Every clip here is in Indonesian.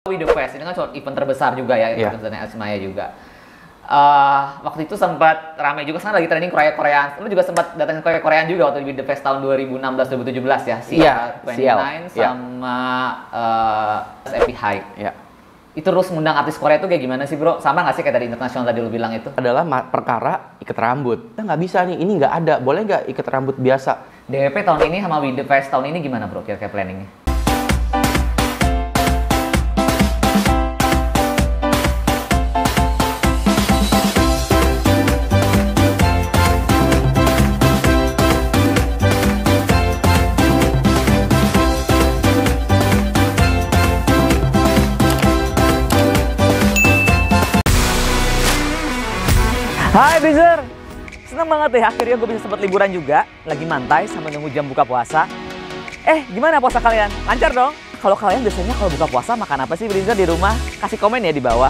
The Fest ini kan event terbesar juga ya, event Asmaya juga. Waktu itu sempat ramai juga, sekarang lagi trending Korea-Koreaan. Lu juga sempat datang ke Korea-Koreaan juga waktu di The Fest tahun 2016-2017 ya, CL29 sama Epic High. Iya. Itu terus ngundang artis Korea itu kayak gimana sih bro? Sama nggak sih kayak tadi internasional tadi lu bilang itu? Adalah perkara ikat rambut. Kita nggak bisa nih, ini nggak ada. Boleh nggak ikat rambut biasa? DWP tahun ini sama The Fest tahun ini gimana bro kira-kira planningnya? Hai Breezer, seneng banget ya akhirnya gue bisa sempat liburan juga, lagi mantai sambil nunggu jam buka puasa. Gimana puasa kalian? Lancar dong? Kalau kalian biasanya kalau buka puasa makan apa sih Breezer di rumah? Kasih komen ya di bawah.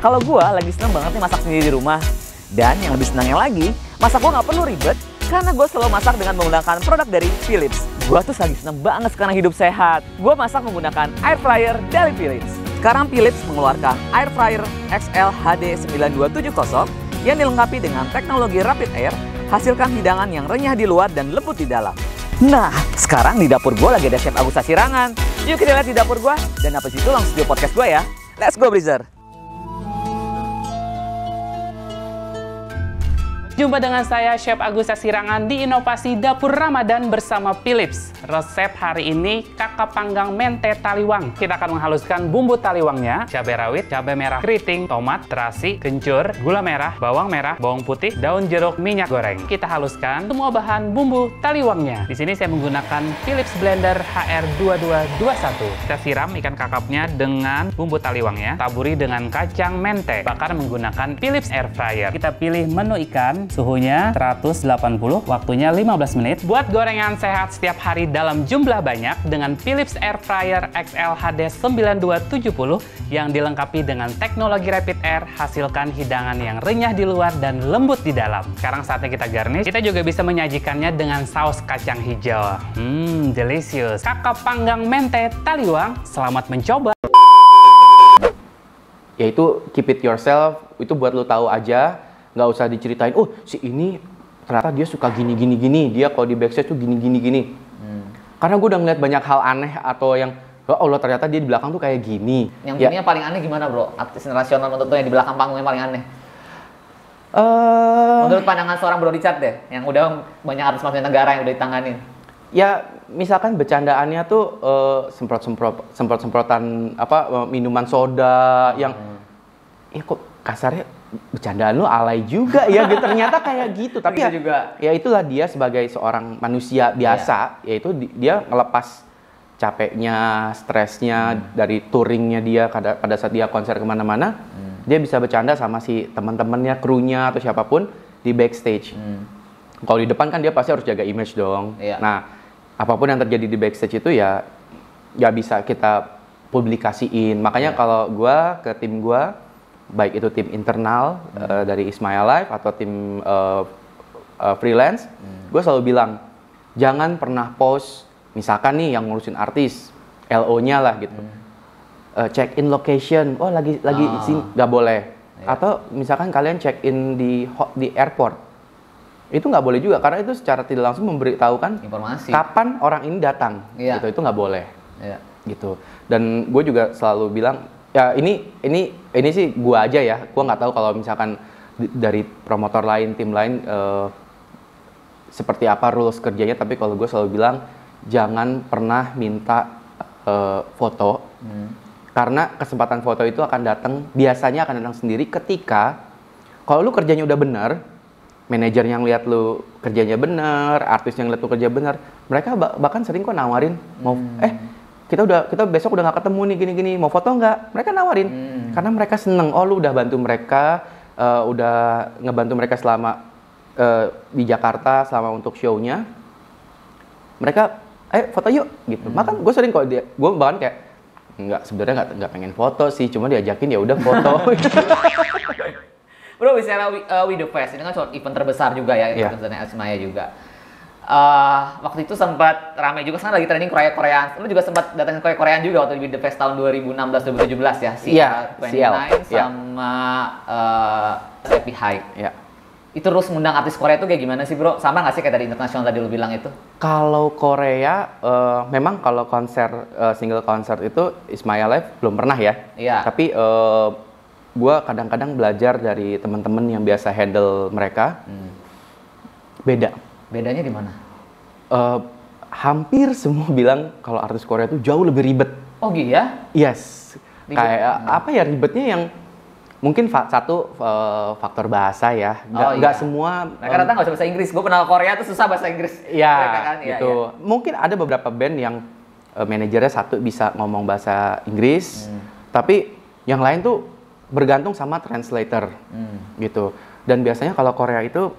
Kalau gue lagi seneng banget nih masak sendiri di rumah. Dan yang lebih senangnya lagi, masak gue nggak perlu ribet karena gue selalu masak dengan menggunakan produk dari Philips. Gue tuh lagi seneng banget sekarang hidup sehat. Gue masak menggunakan air fryer dari Philips. Sekarang Philips mengeluarkan air fryer XL HD 9270 yang dilengkapi dengan teknologi Rapid Air, hasilkan hidangan yang renyah di luar dan lembut di dalam. Nah, sekarang di dapur gue lagi ada Chef Agus Sasirangan. Yuk kita lihat di dapur gue, dan habis itu langsung video podcast gue ya. Let's go Breezer! Jumpa dengan saya Chef Agus Sasirangan di Inovasi Dapur Ramadan bersama Philips. Resep hari ini kakap panggang mente taliwang. Kita akan menghaluskan bumbu taliwangnya, cabai rawit, cabai merah keriting, tomat, terasi, kencur, gula merah, bawang merah, bawang putih, daun jeruk, minyak goreng. Kita haluskan semua bahan bumbu taliwangnya. Di sini saya menggunakan Philips Blender HR2221. Kita siram ikan kakapnya dengan bumbu taliwangnya, taburi dengan kacang mente, bakar menggunakan Philips Air Fryer. Kita pilih menu ikan, suhunya 180, waktunya 15 menit. Buat gorengan sehat setiap hari dalam jumlah banyak dengan Philips Air Fryer XL HD 9270 yang dilengkapi dengan teknologi Rapid Air, hasilkan hidangan yang renyah di luar dan lembut di dalam. Sekarang saatnya kita garnish. Kita juga bisa menyajikannya dengan saus kacang hijau. Delicious. Kakap panggang mente taliwang, selamat mencoba. Yaitu keep it yourself, itu buat lo tahu aja. Nggak usah diceritain, oh si ini ternyata dia suka gini, dia kalau di backstage tuh gini. Karena gue udah ngeliat banyak hal aneh atau yang, oh Allah ternyata dia di belakang tuh kayak gini. Yang gini yang paling aneh gimana bro? Artis nasional menurut lo yang di belakang panggung yang paling aneh? Menurut pandangan seorang Bro Richard deh, yang udah banyak artis negara yang udah ditanganin. Ya misalkan bercandaannya tuh semprot-semprotan minuman soda yang, ya kok kasarnya bercandaan lu alay juga ya gitu. Ternyata kayak gitu, tapi ya juga ya itulah dia sebagai seorang manusia biasa, yaitu dia ngelepas capeknya, stresnya dari touringnya dia pada saat dia konser kemana-mana, dia bisa bercanda sama si teman-temannya, krunya atau siapapun di backstage. Kalau di depan kan dia pasti harus jaga image dong. Nah, apapun yang terjadi di backstage itu ya nggak bisa kita publikasiin. Makanya kalau gua ke tim gua, baik itu tim internal dari Ismaya Live atau tim freelance, gue selalu bilang jangan pernah post, misalkan nih yang ngurusin artis, LO-nya lah gitu, check in location, oh lagi sini, nggak boleh. Atau misalkan kalian check in di airport, itu nggak boleh juga karena itu secara tidak langsung memberitahukan informasi kapan orang ini datang, gitu, itu nggak boleh, gitu. Dan gue juga selalu bilang, ya ini sih gua aja ya, gua nggak tahu kalau misalkan dari promotor lain, tim lain seperti apa rules kerjanya, tapi kalau gue selalu bilang jangan pernah minta foto, karena kesempatan foto itu biasanya akan datang sendiri ketika kalau lu kerjanya udah benar, manajer yang lihat lu kerjanya benar, artis yang lihat lu kerja benar, mereka bahkan sering kok nawarin mau kita besok udah nggak ketemu nih gini-gini, mau foto nggak? Mereka nawarin, karena mereka seneng. Oh lu udah bantu mereka, udah ngebantu mereka selama di Jakarta, selama untuk show-nya. Mereka, foto yuk, gitu. Makan gue sering kok gue bahkan kayak sebenarnya nggak pengen foto sih, cuma diajakin ya udah foto. Bro, bicara The Fest ini kan event terbesar juga ya, event Asmaya juga. Waktu itu sempat ramai juga, sekarang lagi trending Korea-Koreaan. Lu juga sempat datangin Korea-Koreaan juga waktu di The Fest tahun 2016-2017 ya? CL sama Happy High. Iya. Itu terus ngundang artis Korea itu kayak gimana sih bro? Sama nggak sih kayak tadi internasional tadi lu bilang itu? Kalau Korea, memang kalau konser, single konser itu It's My Life belum pernah ya. Iya. Tapi gue kadang-kadang belajar dari teman-teman yang biasa handle mereka. Beda. Bedanya di mana? Hampir semua bilang kalau artis Korea itu jauh lebih ribet. Oh iya? Yes. Ribet. Kayak apa ya ribetnya yang mungkin satu faktor bahasa ya. Nggak semua. Mereka datang nggak bisa bahasa Inggris. Gue pernah ke Korea tuh susah bahasa Inggris. Iya. Kan? Gitu. Ya. Mungkin ada beberapa band yang manajernya satu bisa ngomong bahasa Inggris, tapi yang lain tuh bergantung sama translator. Gitu. Dan biasanya kalau Korea itu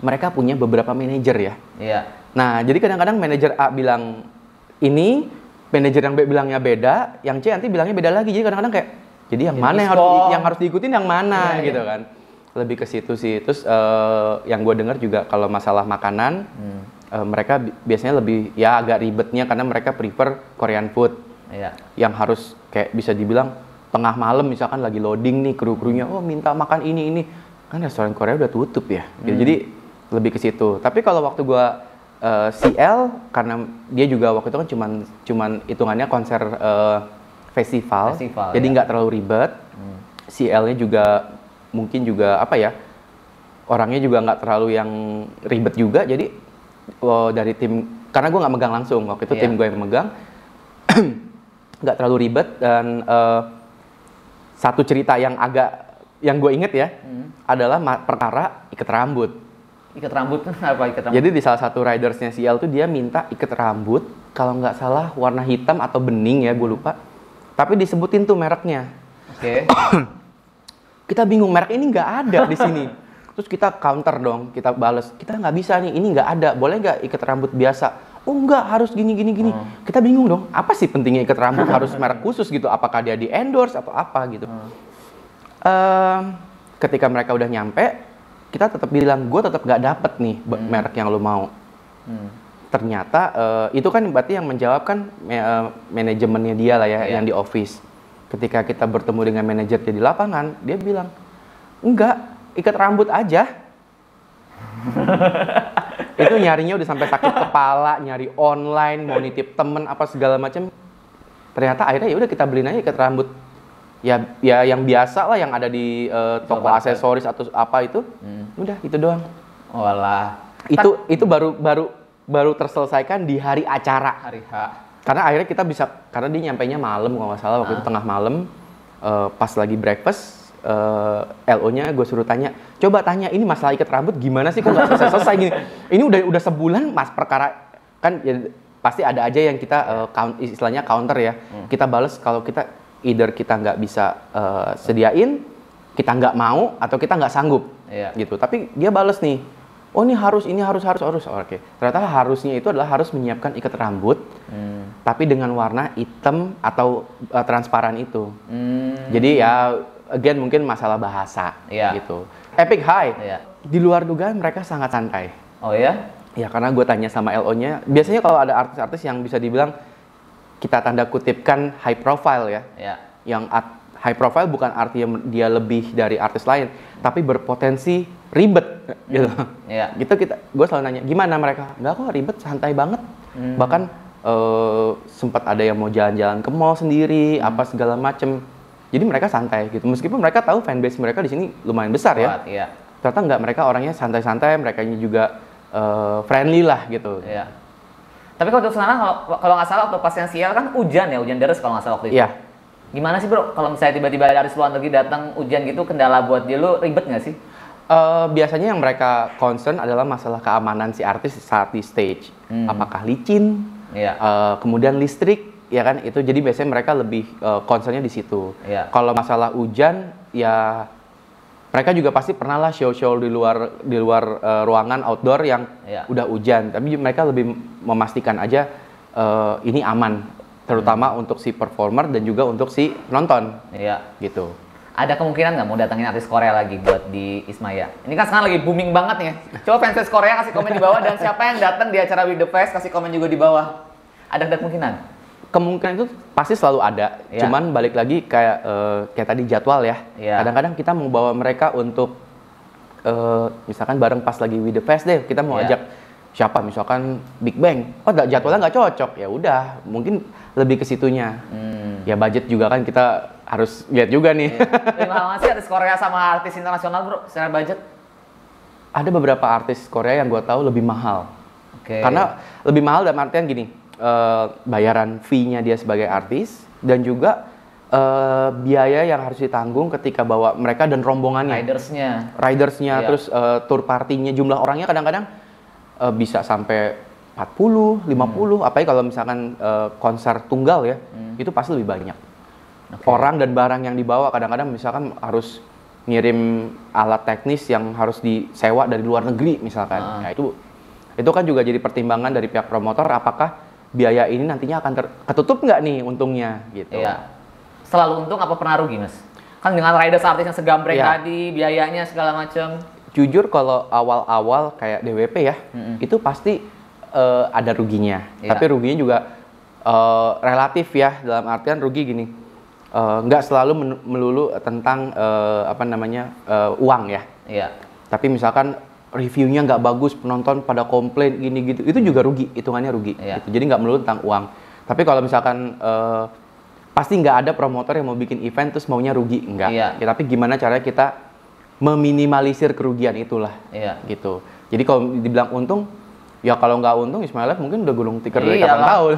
mereka punya beberapa manajer ya. Iya. Nah, jadi kadang-kadang manajer A bilang ini, manajer yang B bilangnya beda, yang C nanti bilangnya beda lagi. Jadi kadang-kadang kayak, jadi yang mana yang harus diikutin yang mana gitu kan. Lebih ke situ sih. Terus yang gue dengar juga kalau masalah makanan, mereka biasanya lebih ya agak ribetnya karena mereka prefer Korean food. Iya. Yang harus kayak bisa dibilang tengah malam misalkan lagi loading nih kru-krunya, oh minta makan ini. Kan restoran Korea udah tutup ya. Gitu. Jadi lebih ke situ. Tapi kalau waktu gua CL karena dia juga waktu itu kan cuman hitungannya konser festival jadi nggak terlalu ribet. CL-nya juga mungkin juga apa ya, orangnya juga nggak terlalu yang ribet juga. Jadi dari tim, karena gua nggak megang langsung waktu itu, tim gue yang megang, nggak terlalu ribet. Dan satu cerita yang gue inget ya adalah perkara ikat rambut. Ikat rambut apa ikat rambut? Jadi di salah satu ridersnya CL tuh dia minta ikat rambut, kalau nggak salah warna hitam atau bening ya, gue lupa. Tapi disebutin tuh mereknya. Oke. Kita bingung, merek ini nggak ada di sini. Terus kita counter dong, kita bales, kita nggak bisa nih, ini nggak ada, boleh nggak ikat rambut biasa? Oh nggak, harus gini. Kita bingung dong, apa sih pentingnya ikat rambut harus merek khusus gitu? Apakah dia di endorse atau apa gitu? Ketika mereka udah nyampe, kita tetap bilang, gue tetap nggak dapet nih merek yang lo mau. Ternyata itu kan berarti yang menjawab kan manajemennya dia lah ya, yang di office. Ketika kita bertemu dengan manajer di lapangan, dia bilang, enggak, ikat rambut aja. Itu nyarinya udah sampai sakit kepala, nyari online, mau nitip temen apa segala macam. Ternyata akhirnya ya udah kita beliin aja ikat rambut. Ya yang biasa lah, yang ada di toko aksesoris atau apa itu. Udah itu doang. Walah. Itu baru terselesaikan di hari acara. Hari H. Karena akhirnya kita bisa, karena dia nyampainya malam kalau nggak salah, waktu itu tengah malam, pas lagi breakfast, LO-nya gue suruh tanya, coba tanya ini masalah ikat rambut gimana sih, kok nggak selesai gini. Ini udah sebulan mas, perkara kan ya, pasti ada aja yang kita istilahnya counter ya. Kita bales kalau kita either kita nggak bisa sediain, kita nggak mau, atau kita nggak sanggup, gitu. Tapi dia bales nih, oh ini harus. Oke. Ternyata harusnya itu adalah harus menyiapkan ikat rambut, tapi dengan warna hitam atau transparan itu. Jadi ya, again mungkin masalah bahasa, gitu. Epic High, di luar dugaan mereka sangat santai. Oh ya? Ya karena gue tanya sama LO-nya, biasanya kalau ada artis-artis yang bisa dibilang kita tanda kutipkan high profile ya. Yang high profile bukan artinya dia lebih dari artis lain, tapi berpotensi ribet gitu. Gitu gue selalu nanya, gimana mereka? Enggak kok ribet, santai banget. Bahkan sempat ada yang mau jalan-jalan ke mall sendiri, apa segala macem. Jadi mereka santai gitu. Meskipun mereka tahu fanbase mereka di sini lumayan besar ya. Ternyata enggak, mereka orangnya santai-santai, mereka juga friendly lah gitu. Tapi kalau untuk sekarang, kalau nggak salah waktu pas yang CL kan hujan deras kalau nggak salah waktu itu. Gimana sih bro, kalau misalnya tiba-tiba ada artis luar negeri datang hujan gitu, kendala buat dia, lu ribet nggak sih? Biasanya yang mereka concern adalah masalah keamanan si artis saat di stage. Apakah licin, kemudian listrik, ya kan itu. Jadi biasanya mereka lebih concernnya di situ. Kalau masalah hujan, ya mereka juga pasti pernah lah show-show di luar ruangan outdoor yang udah hujan. Tapi mereka lebih memastikan aja ini aman, terutama untuk si performer dan juga untuk si penonton. Gitu. ada kemungkinan nggak mau datangin artis Korea lagi buat di Ismaya? Ini kan sekarang lagi booming banget nih. Coba fans Korea kasih komen di bawah, dan siapa yang datang di acara With The Fest kasih komen juga di bawah. Ada kemungkinan? Kemungkinan itu pasti selalu ada. Ya. Cuman balik lagi kayak tadi jadwal ya. Ya. Kadang-kadang kita mau bawa mereka untuk misalkan bareng pas lagi With The Fest deh, kita mau Ya. ajak siapa? Misalkan Big Bang. Oh, jadwalnya nggak cocok. Ya udah, mungkin lebih ke situnya. Ya budget juga kan kita harus lihat juga nih. Lebih mahal nggak sih artis Korea sama artis internasional bro, secara budget? Ada beberapa artis Korea yang gue tahu lebih mahal. Oke. Karena lebih mahal dalam artian gini, bayaran fee-nya dia sebagai artis, dan juga biaya yang harus ditanggung ketika bawa mereka dan rombongannya. Ridersnya, Iya. terus tour partinya, jumlah orangnya kadang-kadang bisa sampai 40, 50, apalagi kalau misalkan konser tunggal ya, itu pasti lebih banyak. Oke. Orang dan barang yang dibawa kadang-kadang misalkan harus ngirim alat teknis yang harus disewa dari luar negeri misalkan. Nah, itu kan juga jadi pertimbangan dari pihak promotor, apakah biaya ini nantinya akan ketutup nggak nih untungnya gitu. Iya. Selalu untung apa pernah rugi mas? Kan dengan riders artis yang segambreng Iya. tadi, biayanya segala macam. Jujur kalau awal-awal kayak DWP ya, itu pasti ada ruginya. Iya. Tapi ruginya juga relatif ya, dalam artian rugi gini. Nggak selalu melulu tentang uang ya. Iya. Tapi misalkan reviewnya nggak bagus, penonton pada komplain gini gitu, itu juga rugi, hitungannya rugi. Iya. Gitu. Jadi nggak melulu tentang uang. Tapi kalau misalkan pasti nggak ada promotor yang mau bikin event terus maunya rugi, enggak. Iya. Ya, tapi gimana caranya kita meminimalisir kerugian itulah. Iya. Gitu. Jadi kalau dibilang untung, ya kalau nggak untung Ismail Live mungkin udah gulung tikar dari Iya kapan lah. tahun.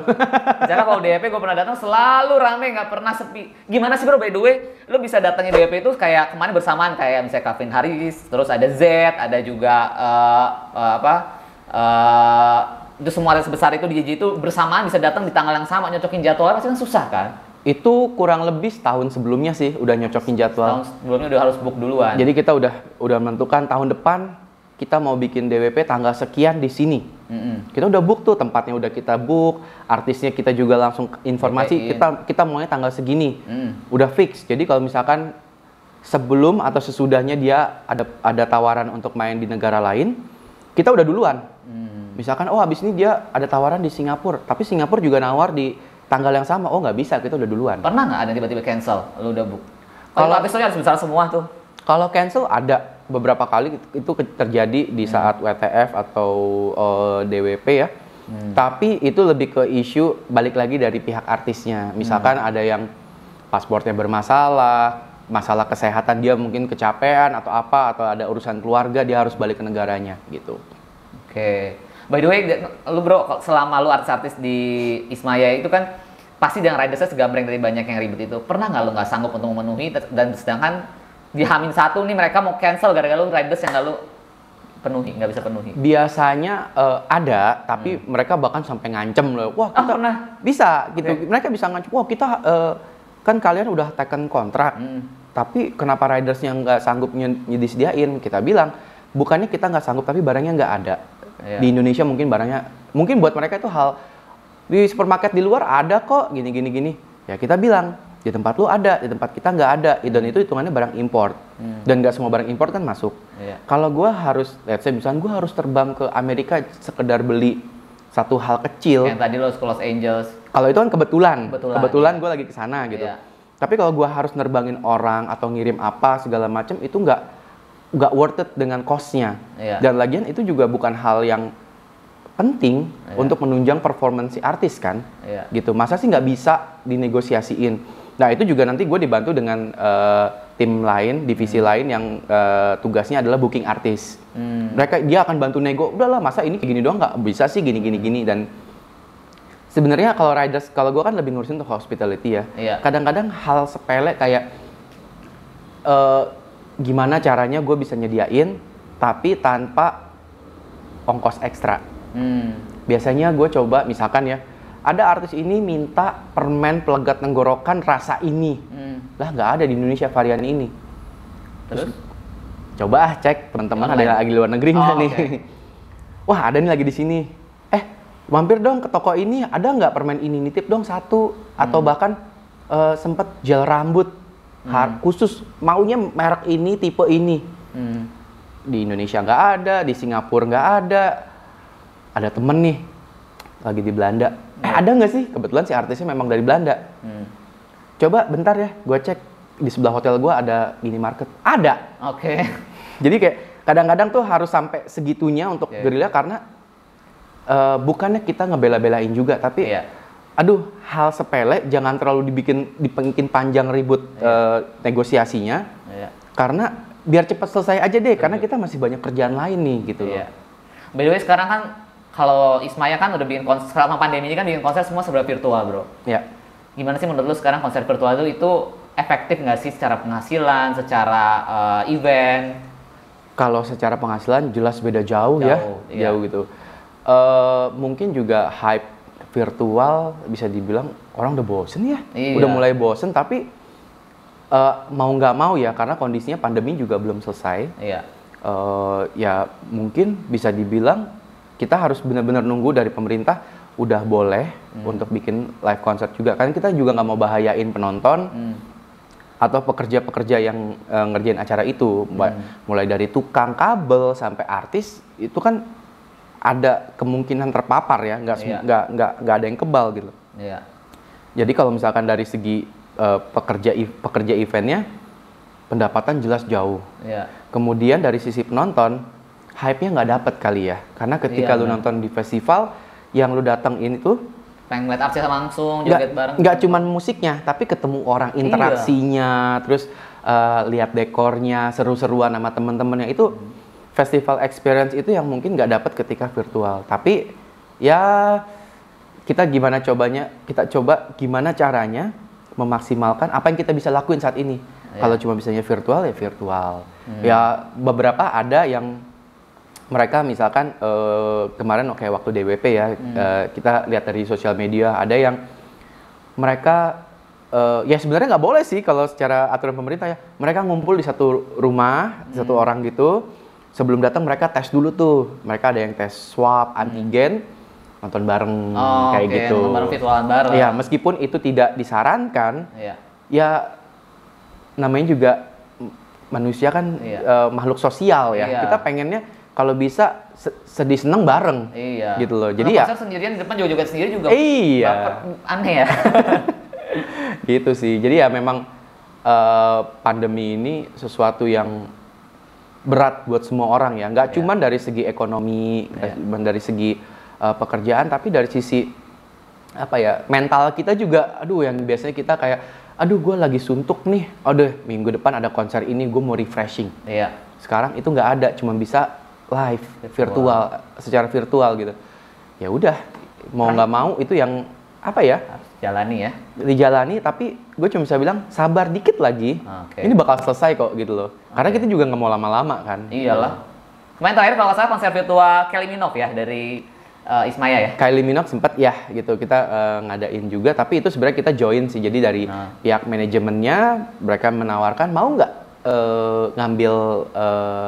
Bicara kalau DWP gue pernah datang selalu rame, nggak pernah sepi. Gimana sih bro, by the way, lu bisa datangnya DWP itu kayak kemarin bersamaan kayak misalnya Calvin Harris, terus ada Z, ada juga itu semua artis besar itu di JJ itu bersamaan bisa datang di tanggal yang sama, nyocokin jadwalnya pasti kan susah kan? Itu kurang lebih setahun sebelumnya sih udah nyocokin jadwal. Tahun sebelumnya udah harus book duluan. Jadi kita udah menentukan tahun depan kita mau bikin DWP tanggal sekian di sini. Kita udah book tuh, tempatnya udah kita book, artisnya kita juga langsung informasi, kita maunya tanggal segini. Udah fix. Jadi kalau misalkan sebelum atau sesudahnya dia ada tawaran untuk main di negara lain, kita udah duluan. Misalkan habis ini dia ada tawaran di Singapura, tapi Singapura juga nawar di tanggal yang sama. Oh, nggak bisa, kita udah duluan. Pernah nggak ada tiba-tiba cancel? Lu udah book? Kalau artisnya harus besar semua tuh. Kalau cancel ada beberapa kali itu terjadi di saat WTF atau DWP ya. Tapi itu lebih ke isu balik lagi dari pihak artisnya. Misalkan ada yang paspornya bermasalah, masalah kesehatan dia mungkin kecapean atau apa, atau ada urusan keluarga dia harus balik ke negaranya gitu. Oke. By the way, lu bro, selama lu artis-artis di Ismaya itu kan pasti dengan ridersnya segambreng dari banyak yang ribet itu. Pernah nggak lu nggak sanggup untuk memenuhi, dan sedangkan di H-1 nih mereka mau cancel gara-gara lu riders yang nggak lu penuhi, nggak bisa penuhi? Biasanya ada, tapi mereka bahkan sampai ngancem loh. Wah, kita pernah? bisa gitu. Mereka bisa ngancem. Wah, kita kan kalian udah taken kontrak, tapi kenapa ridersnya nggak sanggup disediain? Kita bilang, bukannya kita nggak sanggup, tapi barangnya nggak ada. Iya. Di Indonesia mungkin buat mereka itu hal, di supermarket di luar ada kok, gini. Ya kita bilang, di tempat lu ada, di tempat kita nggak ada. Dan itu hitungannya barang import. Dan nggak semua barang import kan masuk. Iya. Kalau gue harus, misalnya gue harus terbang ke Amerika sekedar beli satu hal kecil. Yang tadi lo ke Los Angeles. Kalau itu kan kebetulan Iya. gue lagi ke sana gitu. Iya. Tapi kalau gue harus nerbangin orang atau ngirim apa segala macam, itu nggak worth it dengan cost-nya. Iya. Dan lagian itu juga bukan hal yang penting untuk menunjang performansi artis kan. Iya. Gitu. Masa sih nggak bisa dinegosiasiin? Nah itu juga nanti gue dibantu dengan tim lain, divisi lain yang tugasnya adalah booking artis. Dia akan bantu nego. Udahlah, masa ini kayak gini doang nggak bisa sih gini. Dan sebenarnya kalau gue kan lebih ngurusin untuk hospitality ya. Iya. Kadang-kadang hal sepele kayak gimana caranya gue bisa nyediain tapi tanpa ongkos ekstra. Biasanya gue coba misalkan ya, ada artis ini minta permen pelegat tenggorokan rasa ini. Lah nggak ada di Indonesia varian ini. Terus? Coba cek teman-teman ada yang lagi di luar negeri nggak nih. Okay. Wah ada nih lagi di sini. Mampir dong ke toko ini, ada nggak permen ini, nitip dong satu. Atau bahkan sempet gel rambut. khusus maunya merek ini, tipe ini. Di Indonesia nggak ada, di Singapura nggak ada. Ada temen nih lagi di Belanda. Ada nggak sih? Kebetulan si artisnya memang dari Belanda. Coba bentar ya, gue cek di sebelah hotel gue ada minimarket. Ada. Oke. Jadi kayak kadang-kadang tuh harus sampai segitunya untuk gerilya karena bukannya kita ngebela-belain juga, tapi aduh, hal sepele jangan terlalu dibikin panjang ribut negosiasinya. Karena biar cepat selesai aja deh, karena kita masih banyak kerjaan lain nih gitu loh. By the way, sekarang kan kalau Ismaya kan udah bikin konser, selama pandemi ini kan bikin konser semua serba virtual, bro. Gimana sih menurut lu sekarang konser virtual itu efektif nggak sih secara penghasilan, secara event? Kalau secara penghasilan jelas beda jauh jauh gitu. Mungkin juga hype virtual bisa dibilang orang udah bosen ya, udah mulai bosen, tapi mau nggak mau ya karena kondisinya pandemi juga belum selesai. Ya mungkin bisa dibilang kita harus benar-benar nunggu dari pemerintah udah boleh untuk bikin live concert juga, kan kita juga nggak mau bahayain penonton atau pekerja-pekerja yang ngerjain acara itu, mulai dari tukang kabel sampai artis itu kan ada kemungkinan terpapar ya, nggak ada yang kebal gitu. Jadi kalau misalkan dari segi pekerja eventnya pendapatan jelas jauh. Kemudian dari sisi penonton hype-nya nggak dapet kali ya, karena ketika lu nonton di festival yang lu datang ini tuh pengen ngeliat artis langsung, joget bareng. Nggak cuma musiknya, tapi ketemu orang, interaksinya, terus lihat dekornya, seru-seruan sama temen-temennya itu festival experience itu yang mungkin nggak dapet ketika virtual. Tapi ya kita coba gimana caranya memaksimalkan apa yang kita bisa lakuin saat ini. Kalau cuma bisanya virtual ya virtual. Ya beberapa ada yang mereka misalkan kemarin kayak waktu DWP ya, kita lihat dari sosial media ada yang mereka ya sebenarnya nggak boleh sih kalau secara aturan pemerintah ya, mereka ngumpul di satu rumah, satu orang gitu, sebelum datang mereka tes dulu tuh, mereka ada yang tes swab, antigen, nonton bareng kayak gitu. Nonton bareng, virtualan bareng. Ya meskipun itu tidak disarankan, ya namanya juga manusia kan makhluk sosial ya, kita pengennya kalau bisa sedih seneng bareng, gitu loh. Jadi ya konser sendirian di depan juga joget sendiri juga aneh ya. Gitu sih. Jadi ya memang pandemi ini sesuatu yang berat buat semua orang ya. Nggak cuma dari segi ekonomi, dari segi pekerjaan, tapi dari sisi apa ya, mental kita juga. Aduh, yang biasanya kita kayak, aduh gue lagi suntuk nih. Aduh, minggu depan ada konser ini, gue mau refreshing. Sekarang itu nggak ada, cuma bisa live virtual, secara virtual gitu. Ya udah, mau nggak mau itu yang apa ya, harus jalani ya, dijalani. Tapi gue cuma bisa bilang sabar dikit lagi, ini bakal selesai kok gitu loh. Karena kita juga nggak mau lama-lama kan. Iyalah. Kemarin terakhir kalau nggak salah konser virtual Kylie Minogue ya dari Ismaya ya. Kylie Minogue sempat ya gitu, kita ngadain juga, tapi itu sebenarnya kita join sih. Jadi dari pihak manajemennya mereka menawarkan mau nggak ngambil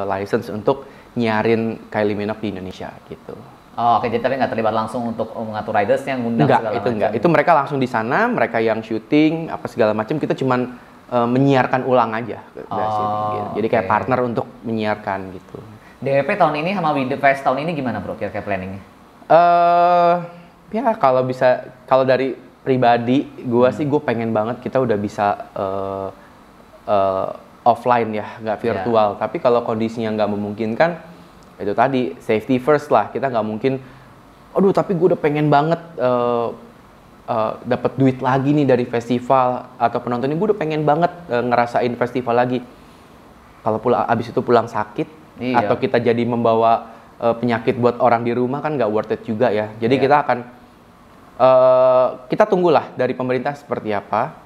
license untuk nyiarin Kylie Minogue di Indonesia gitu. Oke, jadi tapi nggak terlibat langsung untuk mengatur riders yang ngundang segala macam. Enggak. Itu mereka langsung di sana, mereka yang syuting apa segala macam. Kita cuman menyiarkan ulang aja dari sini. Gitu. Jadi kayak partner untuk menyiarkan gitu. DWP tahun ini sama With The Fest tahun ini gimana bro kira-kira planningnya? Ya kalau dari pribadi gue sih gue pengen banget kita udah bisa offline ya, nggak virtual. Tapi kalau kondisinya nggak memungkinkan, itu tadi safety first lah. Kita nggak mungkin, aduh tapi gue udah pengen banget dapat duit lagi nih dari festival atau penonton ini, gue udah pengen banget ngerasain festival lagi. Kalau abis itu pulang sakit atau kita jadi membawa penyakit buat orang di rumah kan nggak worth it juga ya. Jadi kita akan kita tunggulah dari pemerintah seperti apa.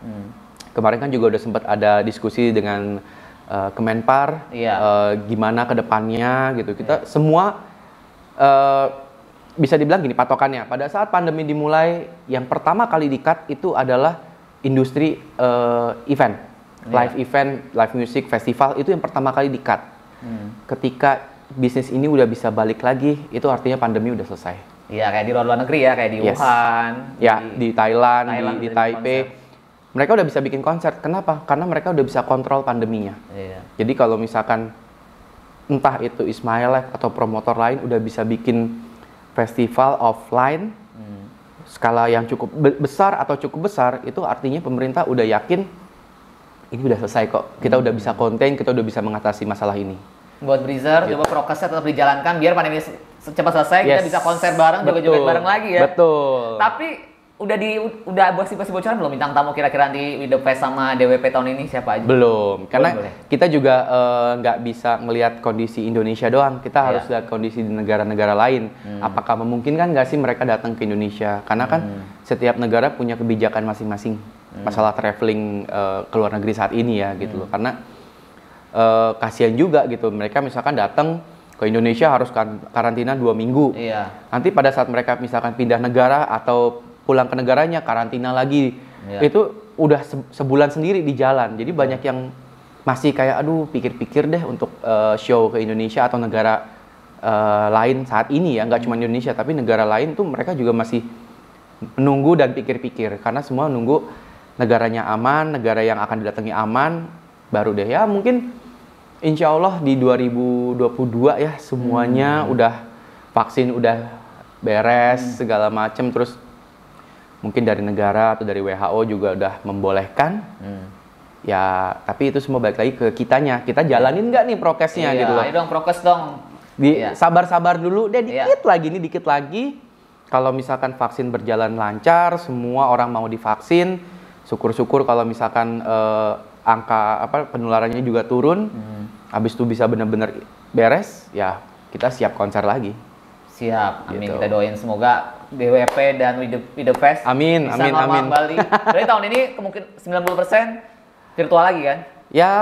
Kemarin kan juga udah sempat ada diskusi dengan Kemenpar, gimana ke depannya gitu. Kita semua bisa dibilang gini patokannya. Pada saat pandemi dimulai, yang pertama kali di-cut itu adalah industri event, live event, live music, festival itu yang pertama kali di-cut. Ketika bisnis ini udah bisa balik lagi, itu artinya pandemi udah selesai. Iya, kayak di luar negeri ya, kayak di Wuhan, di Thailand, di Taipei. mereka udah bisa bikin konser. Kenapa? Karena mereka udah bisa kontrol pandeminya. Iya. Jadi kalau misalkan entah itu Ismail Live atau promotor lain udah bisa bikin festival offline skala yang cukup besar atau cukup besar, itu artinya pemerintah udah yakin ini udah selesai kok. Kita udah bisa contain, kita udah bisa mengatasi masalah ini. Buat Breezer, coba prokesnya tetap dijalankan biar pandemi cepat selesai, kita bisa konser bareng, joget-joget bareng lagi ya. Betul. Tapi udah kasih bocoran belum bintang tamu kira-kira nanti With The Fest sama DWP tahun ini siapa aja? Belum, karena boleh. kita juga nggak bisa ngelihat kondisi Indonesia doang. Kita harus lihat kondisi di negara-negara lain. Apakah memungkinkan nggak sih mereka datang ke Indonesia? Karena kan setiap negara punya kebijakan masing-masing masalah traveling ke luar negeri saat ini ya gitu loh. Karena kasihan juga gitu, mereka misalkan datang ke Indonesia harus karantina 2 minggu. Iya. Nanti pada saat mereka misalkan pindah negara atau pulang ke negaranya karantina lagi, itu udah sebulan sendiri di jalan. Jadi banyak yang masih kayak aduh pikir-pikir deh untuk show ke Indonesia atau negara lain saat ini ya, nggak cuma Indonesia tapi negara lain tuh mereka juga masih menunggu dan pikir-pikir karena semua nunggu negaranya aman, negara yang akan didatangi aman, baru deh ya mungkin insya Allah di 2022 ya semuanya udah vaksin udah beres segala macem, terus mungkin dari negara atau dari WHO juga udah membolehkan. Ya, tapi itu semua balik lagi ke kitanya. Kita jalanin nggak nih prokesnya gitu loh. Iya dong, prokes dong. Sabar-sabar dulu deh, dikit lagi. Kalau misalkan vaksin berjalan lancar, semua orang mau divaksin. Syukur-syukur kalau misalkan angka penularannya juga turun. Habis itu bisa benar-benar beres, ya kita siap konser lagi. Siap, amin. Gitu. Kita doain semoga DWP dan With The Fest amin, bisa amin, normal amin. kembali. Berarti tahun ini kemungkinan 90% virtual lagi kan? Ya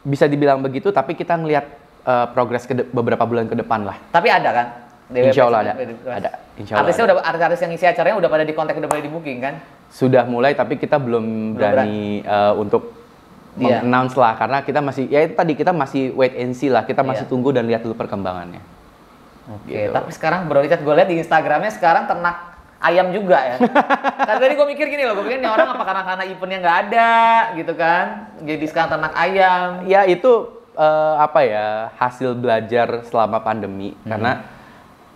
bisa dibilang begitu, tapi kita ngelihat progres beberapa bulan ke depan lah. Tapi ada kan? DWP Insya Allah ada. Insya Allah artisnya ada. artis yang isi acaranya udah pada di kontak, udah pada di booking kan? Sudah mulai, tapi kita belum berani untuk announce lah, karena kita masih ya itu tadi kita masih wait and see lah, kita masih tunggu dan lihat dulu perkembangannya. Oke, Gitu. tapi sekarang Bro Richard gue lihat di Instagramnya sekarang ternak ayam juga ya. Kan tadi gue mikir gini loh, gue pikir nih orang apa karena eventnya nggak ada gitu kan, jadi sekarang ternak ayam. Ya itu hasil belajar selama pandemi, karena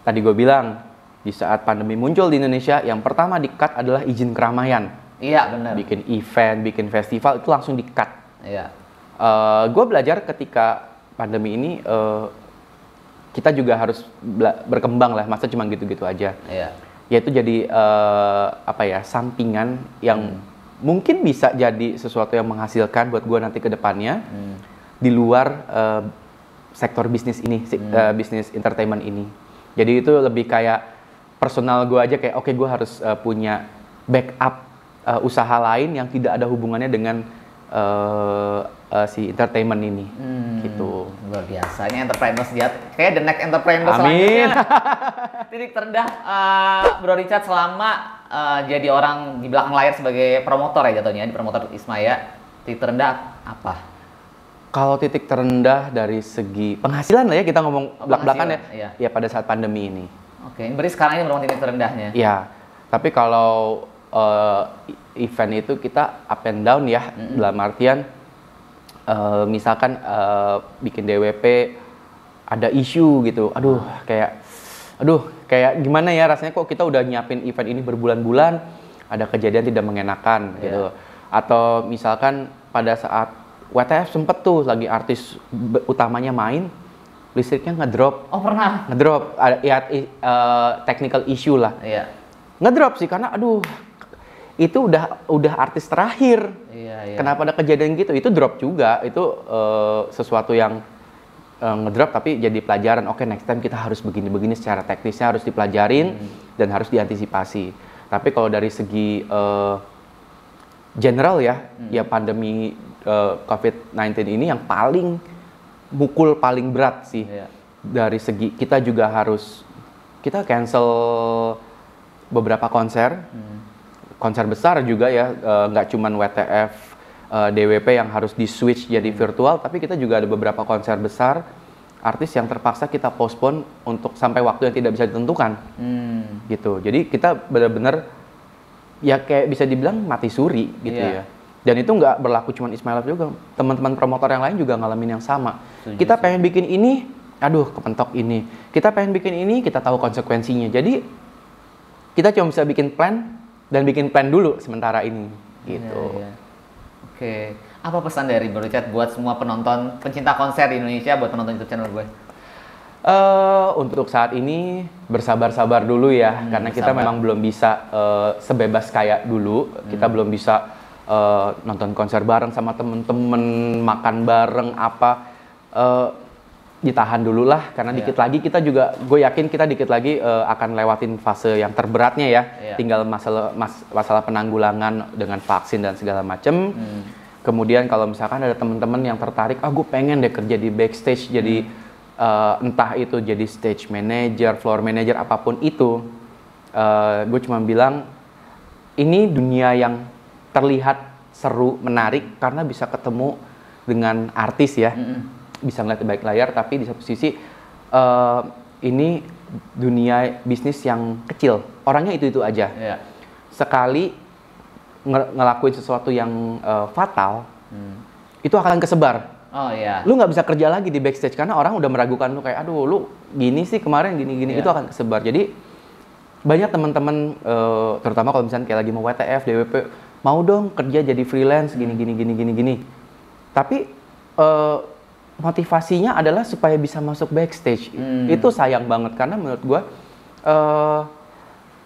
tadi gue bilang di saat pandemi muncul di Indonesia, yang pertama di-cut adalah izin keramaian. Iya benar. Bikin event, bikin festival itu langsung di-cut. Iya. Gue belajar ketika pandemi ini kita juga harus berkembang lah, masa cuma gitu-gitu aja. Iya. Yaitu jadi sampingan yang mungkin bisa jadi sesuatu yang menghasilkan buat gue nanti ke depannya di luar sektor bisnis ini, bisnis entertainment ini. Jadi itu lebih kayak personal gue aja, kayak oke, gue harus punya backup usaha lain yang tidak ada hubungannya dengan si entertainment ini, gitu. Luar biasa, ini entrepreneur sejati. Kayak the next entrepreneur Amin. selanjutnya. Titik terendah Bro Richard selama jadi orang di belakang layar sebagai promotor ya jatuhnya, di promotor Ismaya. Titik terendah apa? Kalau titik terendah dari segi penghasilan lah ya, kita ngomong belak-belakan ya, iya. ya pada saat pandemi ini. Oke, ini berarti sekarang ini merupakan titik terendahnya. Ya, tapi kalau event itu kita up and down ya, dalam artian misalkan bikin DWP ada isu gitu, aduh kayak gimana ya rasanya, kok kita udah nyiapin event ini berbulan-bulan ada kejadian tidak mengenakan gitu. Atau misalkan pada saat WTF sempet tuh lagi artis utamanya main, listriknya ngedrop. Oh pernah? Ngedrop, technical issue lah. Iya. Ngedrop sih karena aduh itu udah artis terakhir. Iya. Kenapa ada kejadian gitu? Itu drop juga. Itu sesuatu yang ngedrop tapi jadi pelajaran. Oke, next time kita harus begini-begini, secara teknisnya harus dipelajarin dan harus diantisipasi. Tapi kalau dari segi general ya pandemi COVID-19 ini yang paling mukul paling berat sih. Iya. Dari segi kita juga harus kita cancel beberapa konser. Konser besar juga ya, nggak cuman WTF, DWP yang harus di-switch jadi virtual, tapi kita juga ada beberapa konser besar, artis yang terpaksa kita postpone untuk sampai waktu yang tidak bisa ditentukan. Gitu. Jadi kita benar-benar ya kayak bisa dibilang mati suri gitu ya. Dan itu nggak berlaku cuma Ismail Live juga, teman-teman promotor yang lain juga ngalamin yang sama. Kita pengen bikin ini, aduh kepentok ini. Kita pengen bikin ini, kita tahu konsekuensinya. Jadi kita cuma bisa bikin plan dan bikin plan dulu sementara ini gitu. Oke. Apa pesan dari Bro Richard buat semua penonton, pencinta konser di Indonesia, buat penonton YouTube channel gue? Untuk saat ini bersabar-sabar dulu ya, karena kita memang belum bisa sebebas kayak dulu. Kita belum bisa nonton konser bareng sama temen-temen, makan bareng apa. Ditahan dulu lah, karena dikit lagi kita juga, gue yakin kita dikit lagi akan lewatin fase yang terberatnya ya. Tinggal masalah penanggulangan dengan vaksin dan segala macem. Kemudian kalau misalkan ada teman-teman yang tertarik, gue pengen deh kerja di backstage, jadi entah itu jadi stage manager, floor manager, apapun itu, gue cuma bilang ini dunia yang terlihat seru, menarik karena bisa ketemu dengan artis ya, bisa ngeliat di balik layar, tapi di satu sisi ini dunia bisnis yang kecil, orangnya itu aja. Sekali ngelakuin sesuatu yang fatal, itu akan kesebar. Lu nggak bisa kerja lagi di backstage karena orang udah meragukan lu, kayak aduh lu gini sih kemarin gini-gini, itu akan kesebar. Jadi banyak teman-teman terutama kalau misalnya kayak lagi mau WTF, DWP, mau dong kerja jadi freelance gini. Tapi motivasinya adalah supaya bisa masuk backstage. Itu sayang banget karena menurut gua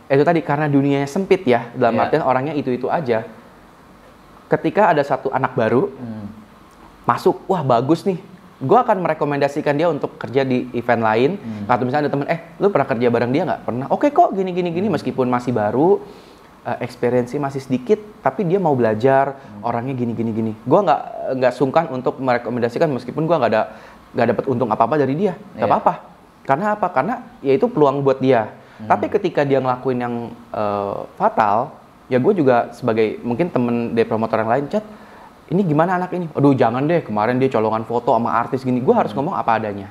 itu tadi, karena dunianya sempit ya, dalam artian orangnya itu aja. Ketika ada satu anak baru masuk, wah bagus nih, gue akan merekomendasikan dia untuk kerja di event lain. Atau misalnya ada temen, lu pernah kerja bareng dia nggak? Pernah. Oke kok, gini, meskipun masih baru, experience masih sedikit, tapi dia mau belajar, orangnya gini. Gue nggak sungkan untuk merekomendasikan, meskipun gue nggak dapet untung apa-apa dari dia, nggak apa-apa. Karena apa? Karena ya itu peluang buat dia. Tapi ketika dia ngelakuin yang fatal, ya gue juga sebagai mungkin temen dari promotor yang lain, Chat, ini gimana anak ini? Aduh jangan deh, kemarin dia colongan foto sama artis gini. Gue harus ngomong apa adanya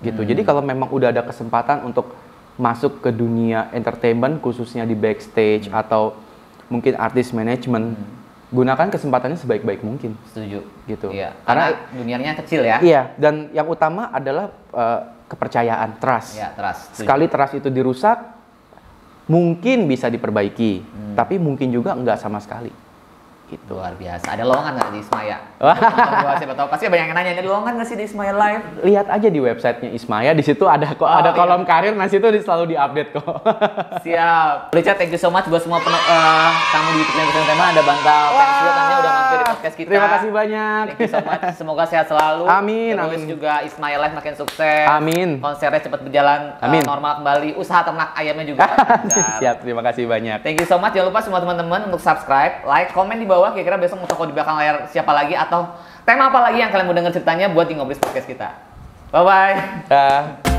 gitu. Jadi kalau memang udah ada kesempatan untuk masuk ke dunia entertainment, khususnya di backstage atau mungkin artis manajemen, gunakan kesempatannya sebaik-baik mungkin. Setuju gitu. Karena dunianya kecil ya. Iya, dan yang utama adalah kepercayaan, trust. Trust. Sekali trust itu dirusak, mungkin bisa diperbaiki, tapi mungkin juga enggak sama sekali. Gitu. Luar biasa. Ada lowongan nggak di Ismaya? Siapa tahu, pasti banyak yang nanya, ada lowongan nggak sih di Ismaya Live? Lihat aja di websitenya Ismaya, di situ ada kolom karir, nah situ selalu diupdate kok. Siap. Richard, thank you so much buat semua tamu di YouTube yang tema. Ada Bantal Pensil, tanya udah mampir di podcast kita. Terima kasih banyak. Thank you so much. Semoga sehat selalu. Amin. Terus juga Ismaya Live makin sukses. Amin. Konsernya cepat berjalan normal kembali. Usaha ternak ayamnya juga. Siap. Terima kasih banyak. Thank you so much. Jangan lupa semua teman-teman untuk subscribe, like, komen di bawah. Kira-kira besok mau toko di belakang layar siapa lagi atau tema apa lagi yang kalian mau denger ceritanya buat di Ngobris Podcast kita. Bye-bye.